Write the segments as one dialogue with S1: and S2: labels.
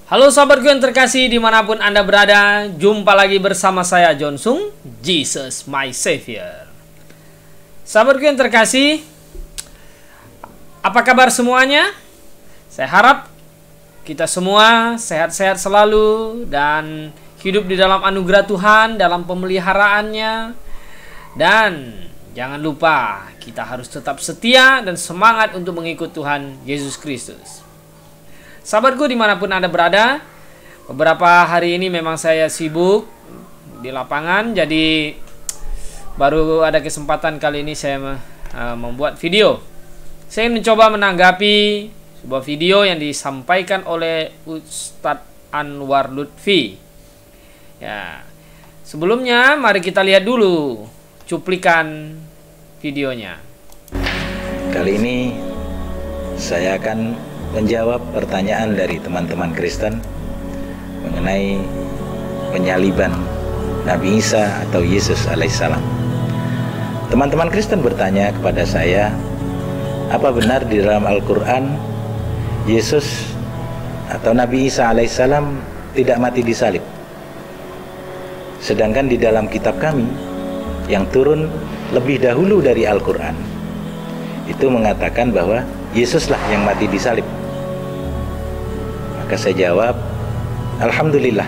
S1: Halo sahabatku yang terkasih dimanapun Anda berada, jumpa lagi bersama saya John Sung, Jesus my Savior. Sahabatku yang terkasih, apa kabar semuanya? Saya harap kita semua sehat-sehat selalu dan hidup di dalam anugerah Tuhan, dalam pemeliharaannya. Dan jangan lupa, kita harus tetap setia dan semangat untuk mengikut Tuhan Yesus Kristus. Sahabatku dimanapun Anda berada, beberapa hari ini memang saya sibuk di lapangan, jadi baru ada kesempatan kali ini saya membuat video. Saya mencoba menanggapi sebuah video yang disampaikan oleh Ustadz Anwar Lutfi. Ya, sebelumnya mari kita lihat dulu cuplikan videonya.
S2: Kali ini saya akan menjawab pertanyaan dari teman-teman Kristen mengenai penyaliban Nabi Isa atau Yesus alaihissalam. Teman-teman Kristen bertanya kepada saya, apa benar di dalam Al-Quran Yesus atau Nabi Isa alaihissalam tidak mati disalib? Sedangkan di dalam kitab kami yang turun lebih dahulu dari Al-Quran itu mengatakan bahwa Yesuslah yang mati disalib. Maka saya jawab, alhamdulillah,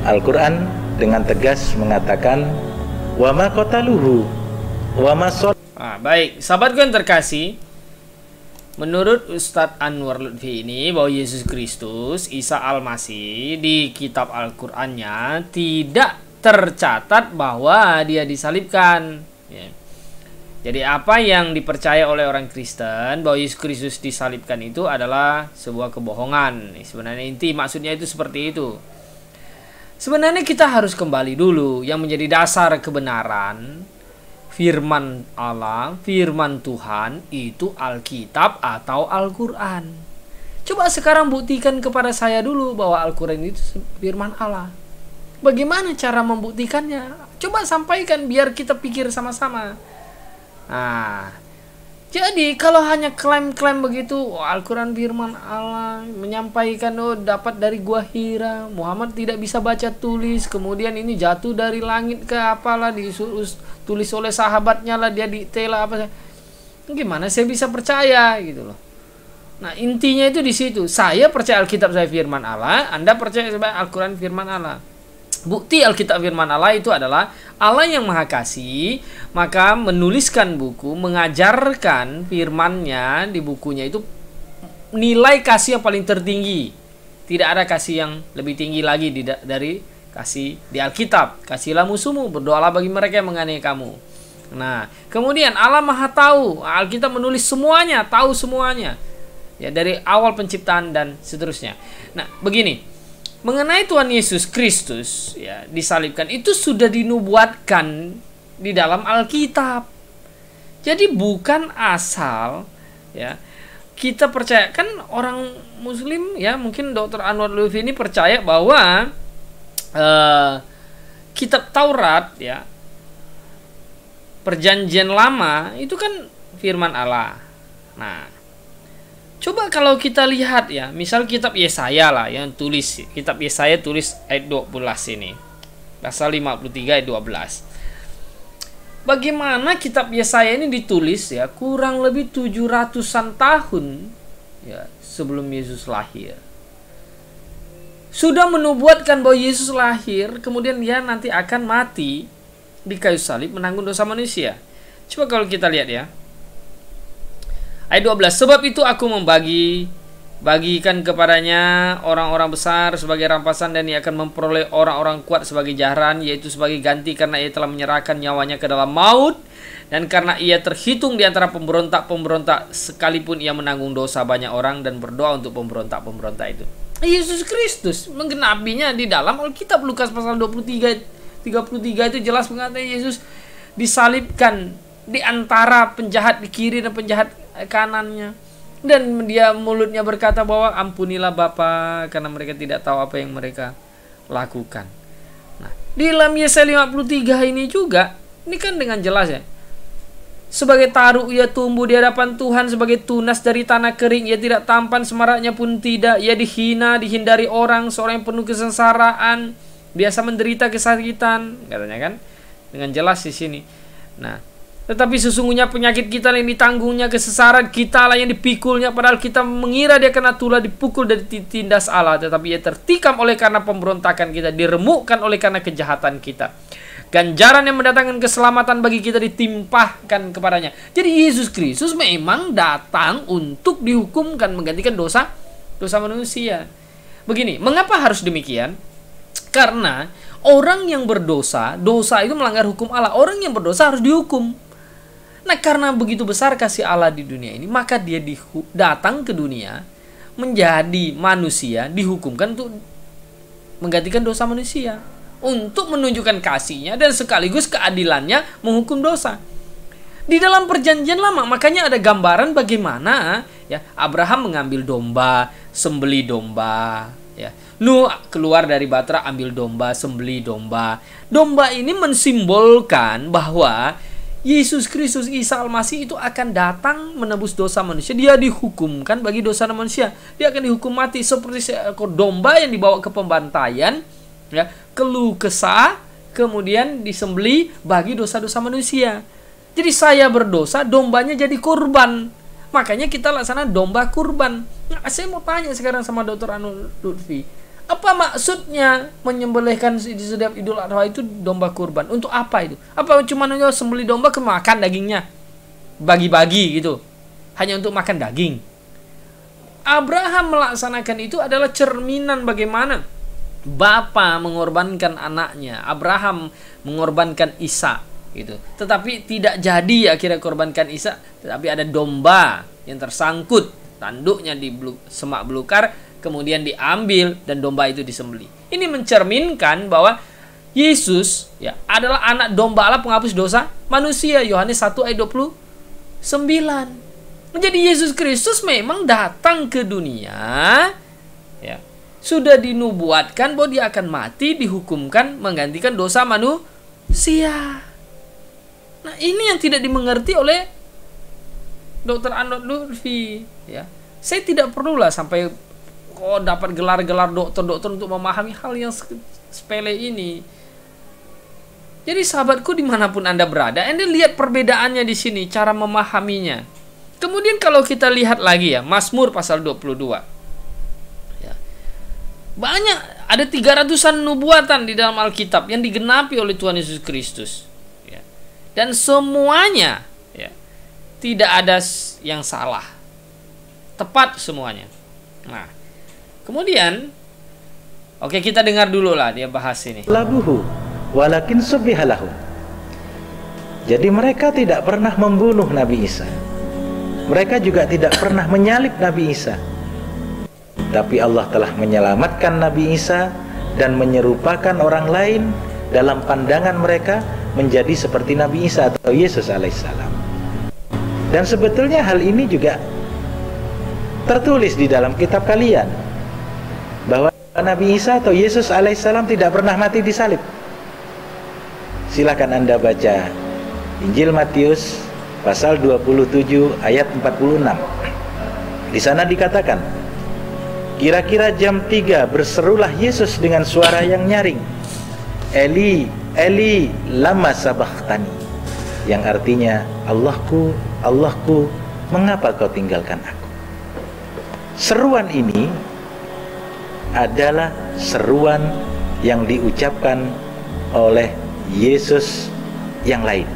S2: Al-Quran dengan tegas mengatakan wa ma qataluhu wa ma sol.
S1: Baik, sahabatku yang terkasih, menurut Ustadz Anwar Lutfi ini bahwa Yesus Kristus, Isa Al-Masih di kitab Al-Qur'annya tidak tercatat bahwa dia disalibkan. Ya. Jadi apa yang dipercaya oleh orang Kristen bahwa Yesus Kristus disalibkan itu adalah sebuah kebohongan. Sebenarnya inti maksudnya itu seperti itu. Sebenarnya kita harus kembali dulu yang menjadi dasar kebenaran firman Allah, firman Tuhan itu Alkitab atau Al-Quran. Coba sekarang buktikan kepada saya dulu bahwa Al-Quran itu firman Allah. Bagaimana cara membuktikannya? Coba sampaikan biar kita pikir sama-sama. Nah, jadi kalau hanya klaim-klaim begitu, Al-Quran firman Allah menyampaikan dapat dari gua Hira, Muhammad tidak bisa baca tulis, kemudian ini jatuh dari langit ke apalah, disuruh tulis oleh sahabatnya lah, dia ditela apa. Gimana saya bisa percaya gitu loh. Nah, intinya itu di situ. Saya percaya Alkitab saya firman Allah, Anda percaya Al-Quran firman Allah. Bukti Alkitab firman Allah itu adalah Allah yang Maha Kasih, maka menuliskan buku, mengajarkan firman-Nya di bukunya itu nilai kasih yang paling tertinggi. Tidak ada kasih yang lebih tinggi lagi dari kasih di Alkitab. Kasihlah musuhmu, berdoalah bagi mereka yang menganiaya kamu. Nah, kemudian Allah Maha Tahu, Alkitab menulis semuanya, tahu semuanya. Ya, dari awal penciptaan dan seterusnya. Nah, begini. Mengenai Tuhan Yesus Kristus ya disalibkan itu sudah dinubuatkan di dalam Alkitab. Jadi bukan asal ya kita percaya, kan orang Muslim ya, mungkin Dr. Anwar Lutfi ini percaya bahwa kitab Taurat ya, Perjanjian Lama itu kan firman Allah. Nah, coba kalau kita lihat ya, misal kitab Yesaya lah yang tulis, kitab Yesaya tulis ayat 12 ini. Pasal 53 ayat 12. Bagaimana kitab Yesaya ini ditulis ya kurang lebih 700-an tahun ya sebelum Yesus lahir. Sudah menubuatkan bahwa Yesus lahir, kemudian dia nanti akan mati di kayu salib menanggung dosa manusia. Coba kalau kita lihat ya. Ayat 12, sebab itu aku bagikan kepadanya orang-orang besar sebagai rampasan, dan ia akan memperoleh orang-orang kuat sebagai jaran, yaitu sebagai ganti karena ia telah menyerahkan nyawanya ke dalam maut, dan karena ia terhitung di antara pemberontak-pemberontak sekalipun ia menanggung dosa banyak orang dan berdoa untuk pemberontak-pemberontak itu. Yesus Kristus menggenapinya di dalam Alkitab. Lukas pasal 23 itu jelas mengatakan Yesus disalibkan di antara penjahat di kiri dan penjahat kanannya, dan dia mulutnya berkata bahwa ampunilah Bapa karena mereka tidak tahu apa yang mereka lakukan. Nah, di dalam Yesaya 53 ini juga, ini kan dengan jelas ya, Sebagai taruk ia tumbuh di hadapan Tuhan, sebagai tunas dari tanah kering. Ia tidak tampan, semaraknya pun tidak. Ia dihina, dihindari orang, seorang yang penuh kesengsaraan, biasa menderita kesakitan, katanya kan, dengan jelas di sini. Nah, tetapi sesungguhnya penyakit kita yang ditanggungnya, kesesaran kita lah yang dipikulnya. Padahal kita mengira dia kena tulah, dipukul dari tindas Allah, tetapi ia tertikam oleh karena pemberontakan kita, diremukkan oleh karena kejahatan kita. Ganjaran yang mendatangkan keselamatan bagi kita ditimpahkan kepadanya. Jadi Yesus Kristus memang datang untuk dihukumkan, menggantikan dosa manusia. Begini, mengapa harus demikian? Karena orang yang berdosa, dosa itu melanggar hukum Allah. Orang yang berdosa harus dihukum. Nah, karena begitu besar kasih Allah di dunia ini, maka dia datang ke dunia menjadi manusia, dihukumkan untuk menggantikan dosa manusia, untuk menunjukkan kasihnya dan sekaligus keadilannya menghukum dosa. Di dalam perjanjian lama, makanya ada gambaran bagaimana ya Abraham mengambil domba, sembeli domba, ya. Nuh keluar dari Batra, ambil domba, sembeli domba. Domba ini mensimbolkan bahwa Yesus Kristus Isa Al-Masih itu akan datang menebus dosa manusia. Dia dihukumkan bagi dosa manusia. Dia akan dihukum mati seperti seekor domba yang dibawa ke pembantaian, ya, keluh kesah, kemudian disembeli bagi dosa-dosa manusia. Jadi saya berdosa, dombanya jadi kurban. Makanya kita laksana domba kurban. Nah, saya mau tanya sekarang sama Dr. Anwar Lutfi, apa maksudnya menyembelihkan di setiap Idul Adha itu domba kurban? Untuk apa itu? Apa cuma sembelih domba kemakan dagingnya, bagi-bagi gitu, hanya untuk makan daging? Abraham melaksanakan itu adalah cerminan bagaimana Bapa mengorbankan anaknya. Abraham mengorbankan Ishak gitu. Tetapi tidak jadi akhirnya korbankan Ishak, tetapi ada domba yang tersangkut tanduknya di semak belukar, kemudian diambil dan domba itu disembelih. Ini mencerminkan bahwa Yesus ya adalah anak domba Allah penghapus dosa manusia. Yohanes 1 ayat 29. Menjadi Yesus Kristus memang datang ke dunia ya. Sudah dinubuatkan bahwa dia akan mati, dihukumkan, menggantikan dosa manusia. Nah, ini yang tidak dimengerti oleh Dr. Anwar Lutfi ya. Saya tidak perlulah sampai dapat gelar-gelar dokter-dokter untuk memahami hal yang sepele ini. Jadi sahabatku dimanapun Anda berada, Anda lihat perbedaannya di sini, cara memahaminya. Kemudian kalau kita lihat lagi ya, Mazmur pasal 22. Banyak, ada 300-an nubuatan di dalam Alkitab yang digenapi oleh Tuhan Yesus Kristus ya. Dan semuanya ya, tidak ada yang salah, tepat semuanya. Nah, kemudian oke, kita dengar dulu lah dia bahas ini.
S2: Labuhu walakin subbihalahu. Jadi mereka tidak pernah membunuh Nabi Isa. Mereka juga tidak pernah menyalib Nabi Isa. Tapi Allah telah menyelamatkan Nabi Isa dan menyerupakan orang lain dalam pandangan mereka menjadi seperti Nabi Isa atau Yesus alaihissalam. Dan sebetulnya hal ini juga tertulis di dalam kitab kalian, bahwa Nabi Isa atau Yesus alaihissalam tidak pernah mati disalib. Silakan Anda baca Injil Matius pasal 27 ayat 46. Di sana dikatakan, kira-kira jam 3 berserulah Yesus dengan suara yang nyaring, Eli, Eli, lama sabachthani, yang artinya, Allahku, Allahku, mengapa kau tinggalkan aku? Seruan ini adalah seruan yang diucapkan oleh Yesus yang lain.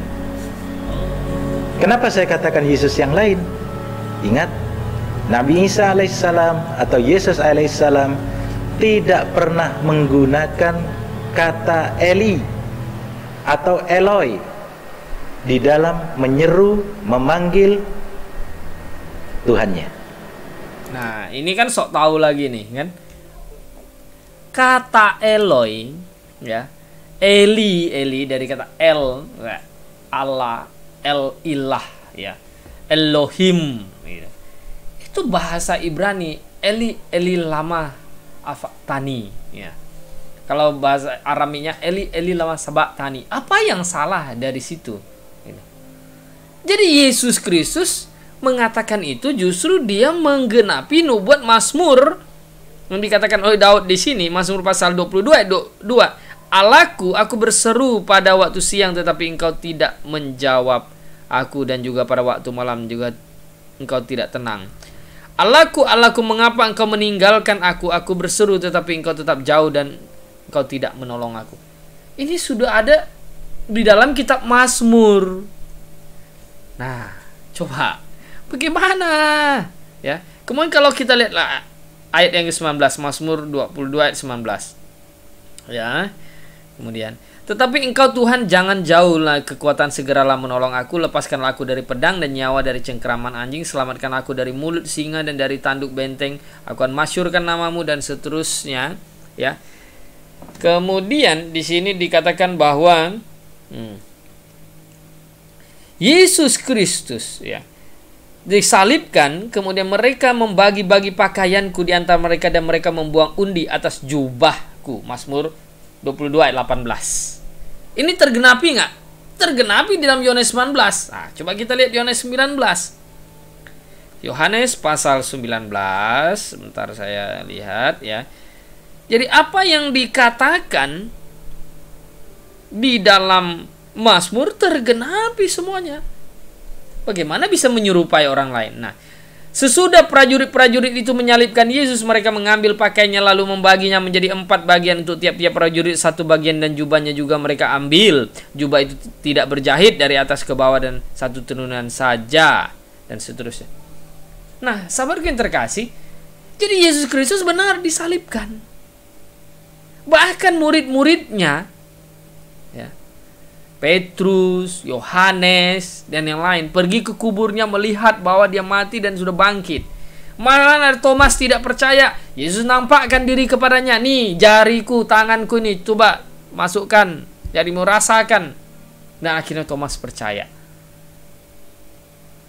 S2: Kenapa saya katakan Yesus yang lain? Ingat, Nabi Isa alaihissalam atau Yesus alaihissalam tidak pernah menggunakan kata Eli atau Eloi di dalam menyeru, memanggil Tuhannya.
S1: Nah, ini kan sok tahu lagi nih kan. Kata Eloi ya, Eli dari kata El, Allah, El ilah ya, Elohim gitu. Itu bahasa Ibrani, Eli lama afaktani ya. Kalau bahasa Araminya Eli lama sabachthani. Apa yang salah dari situ? Jadi Yesus Kristus mengatakan itu justru dia menggenapi nubuat Mazmur yang dikatakan oleh Daud di sini, Mazmur pasal 22 ayat 2. Allahku, aku berseru pada waktu siang tetapi engkau tidak menjawab aku, dan juga pada waktu malam juga engkau tidak tenang. Allahku, Allahku, mengapa engkau meninggalkan aku? Aku berseru tetapi engkau tetap jauh dan engkau tidak menolong aku. Ini sudah ada di dalam kitab Mazmur. Nah, coba bagaimana? Ya. Kemudian kalau kita lihatlah ayat yang ke-19, Mazmur 22 ayat 19. Ya. Kemudian, tetapi engkau Tuhan jangan jauhlah, kekuatan segeralah menolong aku, lepaskanlah aku dari pedang dan nyawa dari cengkeraman anjing, selamatkan aku dari mulut singa dan dari tanduk benteng, aku akan masyurkan namamu, dan seterusnya, ya. Kemudian di sini dikatakan bahwa Yesus Kristus, ya, disalibkan, kemudian mereka membagi-bagi pakaianku di antara mereka dan mereka membuang undi atas jubahku. Mazmur 22 ayat 18. Ini tergenapi nggak? Tergenapi di dalam Yohanes 19. Nah, coba kita lihat Yohanes 19. Yohanes pasal 19, sebentar saya lihat ya. Jadi apa yang dikatakan di dalam Mazmur tergenapi semuanya. Bagaimana bisa menyerupai orang lain? Nah, sesudah prajurit-prajurit itu menyalibkan Yesus, mereka mengambil pakaiannya lalu membaginya menjadi 4 bagian untuk tiap-tiap prajurit 1 bagian, dan jubahnya juga mereka ambil. Jubah itu tidak berjahit dari atas ke bawah dan 1 tenunan saja, dan seterusnya. Nah, sahabatku yang terkasih, jadi Yesus Kristus benar disalibkan. Bahkan murid-muridnya, ya, Petrus, Yohanes, dan yang lain pergi ke kuburnya melihat bahwa dia mati dan sudah bangkit. Malah Thomas tidak percaya. Yesus nampakkan diri kepadanya, nih jariku, tanganku ini, coba masukkan, jarimu rasakan. Dan akhirnya Thomas percaya.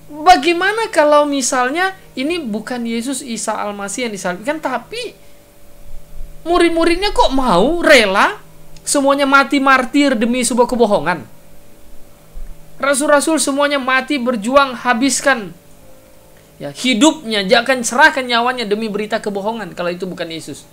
S1: Bagaimana kalau misalnya ini bukan Yesus Isa Al-Masih yang disalibkan, tapi murid-muridnya kok mau rela semuanya mati martir demi sebuah kebohongan? Rasul-rasul semuanya mati berjuang, habiskan ya hidupnya, jangan serahkan nyawanya demi berita kebohongan. Kalau itu bukan Yesus,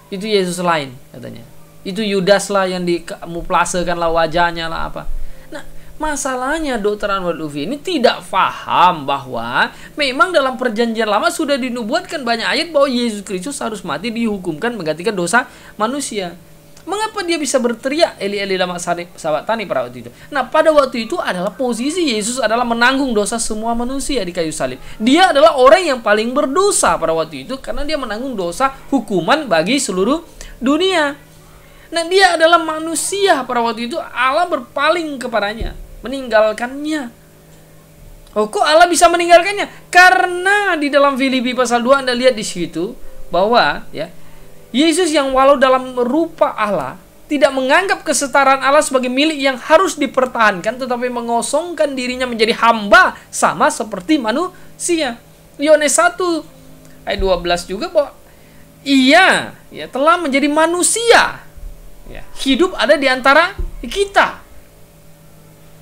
S1: itu Yesus lain katanya. Itu Yudas lah yang dikamuflasekan lah wajahnya lah apa. Nah, masalahnya Dr. Anwar Lutfi ini tidak paham bahwa memang dalam perjanjian lama sudah dinubuatkan banyak ayat bahwa Yesus Kristus harus mati, dihukumkan menggantikan dosa manusia. Mengapa dia bisa berteriak Eli Eli lama sabachthani pada waktu itu? Nah, pada waktu itu adalah posisi Yesus adalah menanggung dosa semua manusia di kayu salib. Dia adalah orang yang paling berdosa pada waktu itu karena dia menanggung dosa hukuman bagi seluruh dunia. Nah, dia adalah manusia pada waktu itu, Allah berpaling kepadanya, meninggalkannya. Oh, kok Allah bisa meninggalkannya? Karena di dalam Filipi pasal 2 Anda lihat di situ bahwa ya, Yesus yang walau dalam rupa Allah tidak menganggap kesetaraan Allah sebagai milik yang harus dipertahankan, tetapi mengosongkan dirinya menjadi hamba sama seperti manusia. Yohanes 1 ayat 12 juga bahwa ia ya telah menjadi manusia, ya, hidup ada di antara kita.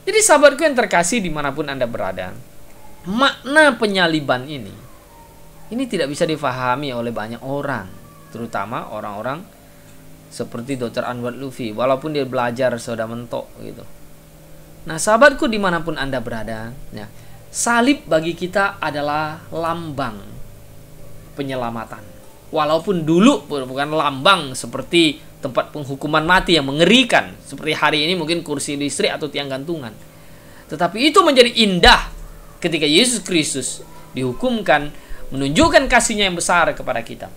S1: Jadi sahabatku yang terkasih dimanapun Anda berada, makna penyaliban ini tidak bisa difahami oleh banyak orang, terutama orang-orang seperti Dr. Anwar Lutfi, walaupun dia belajar sudah mentok gitu. Nah, sahabatku dimanapun Anda berada, ya, salib bagi kita adalah lambang penyelamatan. Walaupun dulu bukan lambang seperti tempat penghukuman mati yang mengerikan, seperti hari ini mungkin kursi listrik atau tiang gantungan. Tetapi itu menjadi indah ketika Yesus Kristus dihukumkan, menunjukkan kasihnya yang besar kepada kita.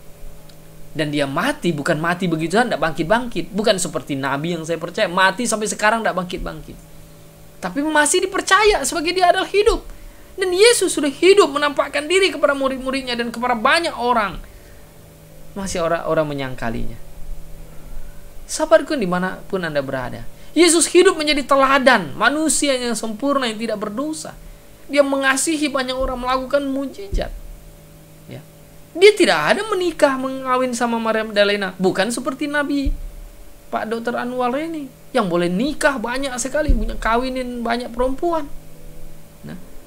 S1: Dan dia mati, bukan mati begitu saja, tidak bangkit-bangkit. Bukan seperti Nabi yang saya percaya, mati sampai sekarang tidak bangkit-bangkit. Tapi masih dipercaya sebagai dia adalah hidup. Dan Yesus sudah hidup, menampakkan diri kepada murid-muridnya dan kepada banyak orang. Masih orang-orang menyangkalinya. Sahabatku dimanapun Anda berada, Yesus hidup menjadi teladan manusia yang sempurna, yang tidak berdosa. Dia mengasihi banyak orang, melakukan mujizat. Ya. Dia tidak ada menikah, mengawin sama Maria Magdalena. Bukan seperti Nabi Pak Dr. Anwar ini, yang boleh nikah banyak sekali, punya kawinin banyak perempuan.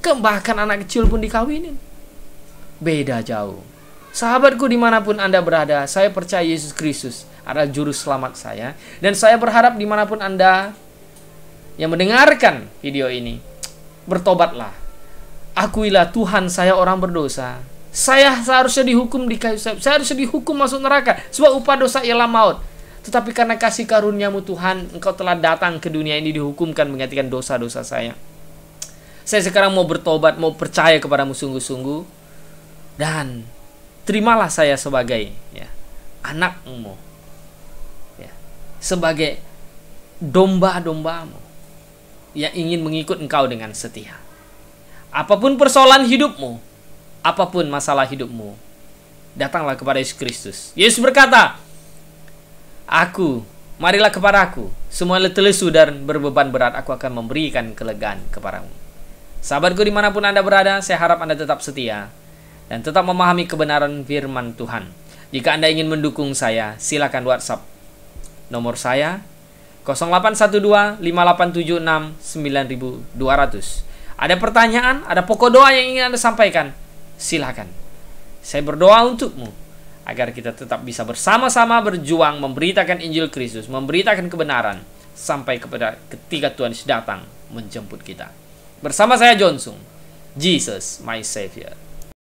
S1: Bahkan anak kecil pun dikawinin. Beda jauh. Sahabatku dimanapun Anda berada, saya percaya Yesus Kristus adalah juru selamat saya. Dan saya berharap dimanapun Anda yang mendengarkan video ini, bertobatlah. Akuilah Tuhan, saya orang berdosa. Saya seharusnya dihukum di kayu salib. Saya harusnya dihukum masuk neraka. Sebab upah dosa ialah maut. Tetapi karena kasih karuniamu Tuhan, Engkau telah datang ke dunia ini dihukumkan menggantikan dosa-dosa saya. Saya sekarang mau bertobat, mau percaya kepadamu sungguh-sungguh. Dan terimalah saya sebagai anakmu. Sebagai domba-dombamu yang ingin mengikut Engkau dengan setia. Apapun persoalan hidupmu, apapun masalah hidupmu, datanglah kepada Yesus Kristus. Yesus berkata, marilah kepadaku, semua letih lesu dan berbeban berat, aku akan memberikan kelegaan kepadamu. Sahabatku dimanapun Anda berada, saya harap Anda tetap setia dan tetap memahami kebenaran firman Tuhan. Jika Anda ingin mendukung saya, silakan WhatsApp nomor saya 0812-5876-9200. Ada pertanyaan, ada pokok doa yang ingin Anda sampaikan, silakan. Saya berdoa untukmu agar kita tetap bisa bersama-sama berjuang memberitakan Injil Kristus, memberitakan kebenaran sampai ketika Tuhan datang menjemput kita. Bersama saya John Sung, Jesus my Savior.